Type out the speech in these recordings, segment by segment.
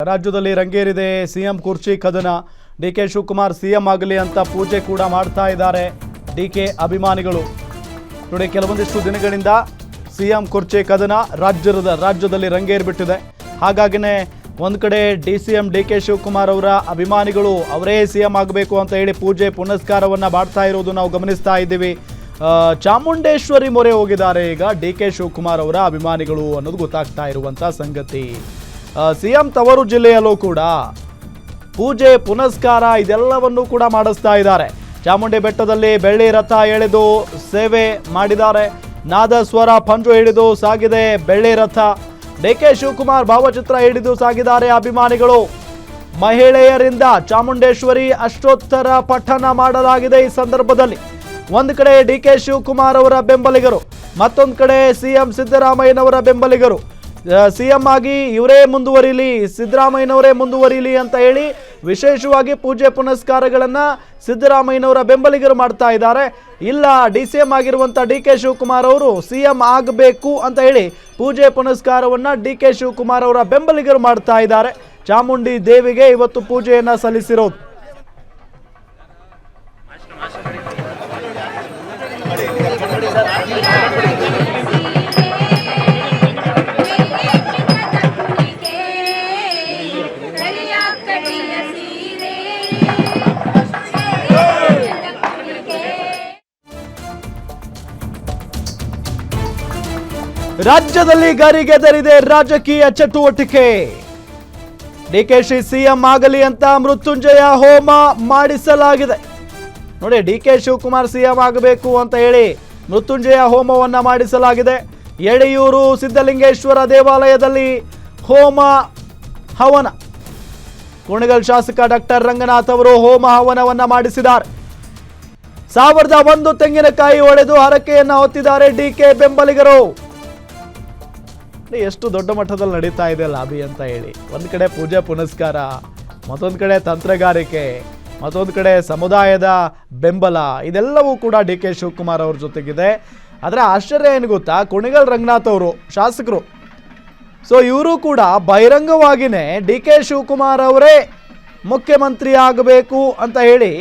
ರಾಜ್ಯದಲ್ಲಿ ರಂಗೇರಿದೆ ಸಿಎಂ ಕುರ್ಚಿ ಕದನ. ಡಿಕೆ ಶಿವಕುಮಾರ್ ಸಿಎಂ ಆಗಲಿ ಅಂತ ಪೂಜೆ ಕೂಡ ಮಾಡ್ತಾ ಇದ್ದಾರೆ ಡಿಕೆ ಅಭಿಮಾನಿಗಳು. ನೋಡಿ, ಕೆಲವೊಂದಿಷ್ಟು ದಿನಗಳಿಂದ ಸಿಎಂ ಕುರ್ಚಿ ಕದನ ರಾಜ್ಯದಲ್ಲಿ ರಂಗೇರಿಬಿಟ್ಟಿದೆ. ಹಾಗಾಗಿನೇ ಒಂದು ಕಡೆ ಸಿಎಂ ಡಿಕೆ ಶಿವಕುಮಾರ್ ಅವರ ಅಭಿಮಾನಿಗಳು ಅವರೇ ಸಿಎಂ ಆಗಬೇಕು ಅಂತ ಹೇಳಿ ಪೂಜೆ ಪುನಸ್ಕಾರವನ್ನು ಮಾಡ್ತಾ ಇರೋದು ನಾವು ಗಮನಿಸ್ತಾ ಇದ್ದೀವಿ. ಚಾಮುಂಡೇಶ್ವರಿ ಮೊರೆ ಹೋಗಿದ್ದಾರೆ ಈಗ ಡಿಕೆ ಶಿವಕುಮಾರ್ ಅವರ ಅಭಿಮಾನಿಗಳು ಅನ್ನೋದು ಗೊತ್ತಾಗ್ತಾ ಇರುವಂಥ ಸಂಗತಿ. ಸಿಎಂ ತವರು ಜಿಲ್ಲೆಯಲ್ಲೂ ಕೂಡ ಪೂಜೆ ಪುನಸ್ಕಾರ ಇದೆಲ್ಲವನ್ನೂ ಕೂಡ ಮಾಡಿಸ್ತಾ ಇದ್ದಾರೆ. ಚಾಮುಂಡಿ ಬೆಟ್ಟದಲ್ಲಿ ಬೆಳ್ಳಿ ರಥ ಎಳೆದು ಸೇವೆ ಮಾಡಿದ್ದಾರೆ. ನಾದಸ್ವರ ಪಂಜು ಹಿಡಿದು ಸಾಗಿದೆ ಬೆಳ್ಳಿ ರಥ. ಡಿಕೆ ಶಿವಕುಮಾರ್ ಭಾವಚಿತ್ರ ಹಿಡಿದು ಸಾಗಿದ್ದಾರೆ ಅಭಿಮಾನಿಗಳು. ಮಹಿಳೆಯರಿಂದ ಚಾಮುಂಡೇಶ್ವರಿ ಅಷ್ಟೋತ್ತರ ಪಠಣ ಮಾಡಲಾಗಿದೆ. ಈ ಸಂದರ್ಭದಲ್ಲಿ ಒಂದು ಕಡೆ ಡಿಕೆ ಶಿವಕುಮಾರ್ ಅವರ ಬೆಂಬಲಿಗರು, ಮತ್ತೊಂದು ಕಡೆ ಸಿಎಂ ಸಿದ್ದರಾಮಯ್ಯನವರ ಬೆಂಬಲಿಗರು. ಸಿಎಂ ಆಗಿ ಇವರೇ ಮುಂದುವರಿಲಿ, ಸಿದ್ದರಾಮಯ್ಯನವರೇ ಮುಂದುವರಿಲಿ ಅಂತ ಹೇಳಿ ವಿಶೇಷವಾಗಿ ಪೂಜೆ ಪುನಸ್ಕಾರಗಳನ್ನು ಸಿದ್ದರಾಮಯ್ಯನವರ ಬೆಂಬಲಿಗರು ಮಾಡ್ತಾ ಇದ್ದಾರೆ. ಇಲ್ಲ, DCM ಆಗಿರುವಂಥ ಡಿಕೆ ಶಿವಕುಮಾರ್ ಅವರು ಸಿಎಂ ಆಗಬೇಕು ಅಂತ ಹೇಳಿ ಪೂಜೆ ಪುನಸ್ಕಾರವನ್ನು ಡಿಕೆ ಶಿವಕುಮಾರ್ ಅವರ ಬೆಂಬಲಿಗರು ಮಾಡ್ತಾ ಇದ್ದಾರೆ. ಚಾಮುಂಡಿ ದೇವಿಗೆ ಇವತ್ತು ಪೂಜೆಯನ್ನು ಸಲ್ಲಿಸಿರೋದು. ರಾಜ್ಯದಲ್ಲಿ ಗರಿಗೆದರಿದೆ ರಾಜಕೀಯ ಚಟುವಟಿಕೆ. ಡಿಕೆಶಿ ಸಿಎಂ ಆಗಲಿ ಅಂತ ಮೃತ್ಯುಂಜಯ ಹೋಮ ಮಾಡಿಸಲಾಗಿದೆ. ನೋಡಿ, ಡಿಕೆ ಶಿವಕುಮಾರ್ ಸಿಎಂ ಆಗಬೇಕು ಅಂತ ಹೇಳಿ ಮೃತ್ಯುಂಜಯ ಹೋಮವನ್ನ ಮಾಡಿಸಲಾಗಿದೆ. ಯಡಿಯೂರು ಸಿದ್ಧಲಿಂಗೇಶ್ವರ ದೇವಾಲಯದಲ್ಲಿ ಹೋಮ ಹವನ. ಕುಣಿಗಲ್ ಶಾಸಕ ಡಾಕ್ಟರ್ ರಂಗನಾಥ್ ಅವರು ಹೋಮ ಹವನವನ್ನ ಮಾಡಿಸಿದ್ದಾರೆ. 1001 ತೆಂಗಿನಕಾಯಿ ಒಡೆದು ಹರಕೆಯನ್ನ ಹೊತ್ತಿದ್ದಾರೆ ಡಿಕೆ ಬೆಂಬಲಿಗರು. ಎಷ್ಟು ದೊಡ್ಡ ಮಟ್ಟದಲ್ಲಿ ನಡೀತಾ ಇದೆ ಲಾಬಿ ಅಂತ ಹೇಳಿ. ಒಂದು ಕಡೆ ಪೂಜೆ ಪುನಸ್ಕಾರ, ಮತ್ತೊಂದು ಕಡೆ ತಂತ್ರಗಾರಿಕೆ, ಮತ್ತೊಂದು ಕಡೆ ಸಮುದಾಯದ ಬೆಂಬಲ, ಇದೆಲ್ಲವೂ ಕೂಡ ಡಿಕೆ ಶಿವಕುಮಾರ್ ಅವ್ರ ಜೊತೆಗಿದೆ. ಆದರೆ ಆಶ್ಚರ್ಯ ಏನು ಗೊತ್ತಾ, ಕುಣಿಗಲ್ ರಂಗನಾಥ್ ಅವರು ಶಾಸಕರು, ಸೊ ಇವರು ಕೂಡ ಬಹಿರಂಗವಾಗಿಯೇ ಡಿಕೆ ಶಿವಕುಮಾರ್ ಅವರೇ ಮುಖ್ಯಮಂತ್ರಿ ಆಗಬೇಕು ಅಂತ ಹೇಳಿ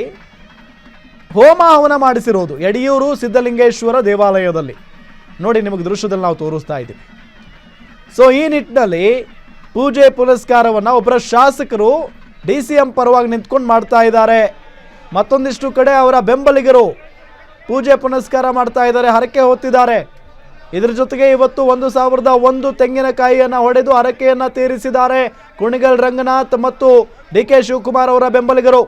ಹೋಮ ಹವನ ಮಾಡಿಸಿರೋದು ಯಡಿಯೂರು ಸಿದ್ಧಲಿಂಗೇಶ್ವರ ದೇವಾಲಯದಲ್ಲಿ. ನೋಡಿ, ನಿಮಗೆ ದೃಶ್ಯದಲ್ಲಿ ನಾವು ತೋರಿಸ್ತಾ ಇದ್ದೀವಿ. ಸೊ ಈ ನಿಟ್ಟಿನಲ್ಲಿ ಪೂಜೆ ಪುನಸ್ಕಾರವನ್ನು ಒಬ್ಬರ ಶಾಸಕರು DCM ಪರವಾಗಿ ನಿಂತ್ಕೊಂಡು ಮಾಡ್ತಾ ಇದ್ದಾರೆ. ಮತ್ತೊಂದಿಷ್ಟು ಕಡೆ ಅವರ ಬೆಂಬಲಿಗರು ಪೂಜೆ ಪುನಸ್ಕಾರ ಮಾಡ್ತಾ ಇದ್ದಾರೆ, ಹರಕೆ ಹೊತ್ತಿದ್ದಾರೆ. ಇದರ ಜೊತೆಗೆ ಇವತ್ತು 1001 ತೆಂಗಿನಕಾಯಿಯನ್ನು ಹೊಡೆದು ಹರಕೆಯನ್ನು ತೀರಿಸಿದ್ದಾರೆ ಕುಣಿಗಲ್ ರಂಗನಾಥ್ ಮತ್ತು ಡಿಕೆ ಶಿವಕುಮಾರ್ ಅವರ ಬೆಂಬಲಿಗರು.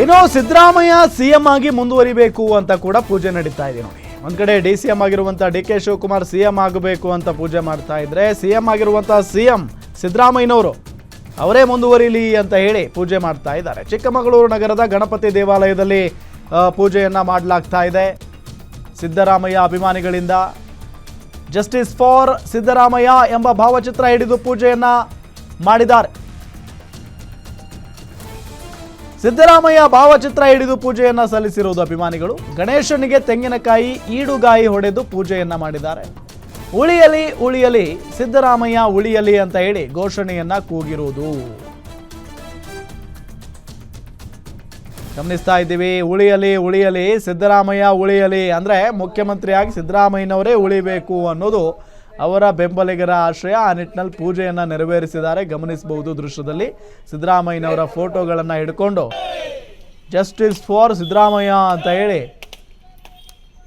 ಇನ್ನು ಸಿದ್ದರಾಮಯ್ಯ ಸಿಎಂ ಆಗಿ ಮುಂದುವರಿಬೇಕು ಅಂತ ಕೂಡ ಪೂಜೆ ನಡೀತಾ ಇದೆ. ನೋಡಿ, ಒಂದ್ ಕಡೆ DCM ಆಗಿರುವಂತ ಡಿಕೆ ಶಿವಕುಮಾರ್ ಸಿಎಂ ಆಗಬೇಕು ಅಂತ ಪೂಜೆ ಮಾಡ್ತಾ ಇದ್ರೆ, ಸಿಎಂ ಆಗಿರುವಂತ ಸಿಎಂ ಸಿದ್ದರಾಮಯ್ಯನವರು ಅವರೇ ಮುಂದುವರಿಲಿ ಅಂತ ಹೇಳಿ ಪೂಜೆ ಮಾಡ್ತಾ ಇದ್ದಾರೆ. ಚಿಕ್ಕಮಗಳೂರು ನಗರದ ಗಣಪತಿ ದೇವಾಲಯದಲ್ಲಿ ಪೂಜೆಯನ್ನ ಮಾಡಲಾಗ್ತಾ ಇದೆ. ಸಿದ್ದರಾಮಯ್ಯ ಅಭಿಮಾನಿಗಳಿಂದ ಜಸ್ಟಿಸ್ ಫಾರ್ ಸಿದ್ದರಾಮಯ್ಯ ಎಂಬ ಭಾವಚಿತ್ರ ಹಿಡಿದು ಪೂಜೆಯನ್ನ ಮಾಡಿದ್ದಾರೆ. ಸಿದ್ದರಾಮಯ್ಯ ಭಾವಚಿತ್ರ ಹಿಡಿದು ಪೂಜೆಯನ್ನ ಸಲ್ಲಿಸಿರುವುದು ಅಭಿಮಾನಿಗಳು. ಗಣೇಶನಿಗೆ ತೆಂಗಿನಕಾಯಿ ಈಡುಗಾಯಿ ಹೊಡೆದು ಪೂಜೆಯನ್ನ ಮಾಡಿದ್ದಾರೆ. ಉಳಿಯಲಿ ಉಳಿಯಲಿ ಸಿದ್ದರಾಮಯ್ಯ ಉಳಿಯಲಿ ಅಂತ ಹೇಳಿ ಘೋಷಣೆಯನ್ನ ಕೂಗಿರುವುದು ಗಮನಿಸ್ತಾ ಇದ್ದೀವಿ. ಉಳಿಯಲಿ ಉಳಿಯಲಿ ಸಿದ್ದರಾಮಯ್ಯ ಉಳಿಯಲಿ ಅಂದ್ರೆ ಮುಖ್ಯಮಂತ್ರಿಯಾಗಿ ಸಿದ್ದರಾಮಯ್ಯನವರೇ ಉಳಿಬೇಕು ಅನ್ನೋದು ಅವರ ಬೆಂಬಲಿಗರ ಆಶ್ರಯ. ಆ ನಿಟ್ಟಿನಲ್ಲಿ ಪೂಜೆಯನ್ನು ನೆರವೇರಿಸಿದ್ದಾರೆ. ಗಮನಿಸಬಹುದು ದೃಶ್ಯದಲ್ಲಿ ಸಿದ್ದರಾಮಯ್ಯನವರ ಫೋಟೋಗಳನ್ನು ಹಿಡ್ಕೊಂಡು ಜಸ್ಟಿಸ್ ಫಾರ್ ಸಿದ್ದರಾಮಯ್ಯ ಅಂತ ಹೇಳಿ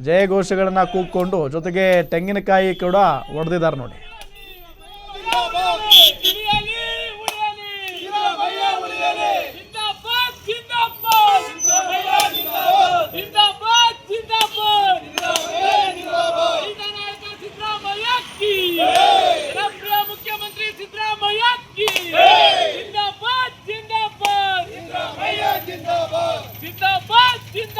ಜಯಘೋಷಗಳನ್ನು ಕೂಗ್ಕೊಂಡು ಜೊತೆಗೆ ತೆಂಗಿನಕಾಯಿ ಕೂಡ ಹೊಡೆದಿದ್ದಾರೆ. ನೋಡಿ, जिंदाबाद जिंदाबाद ಜಿಂದಾಬಾದ್ ಜಿಂದಾಬಾದ್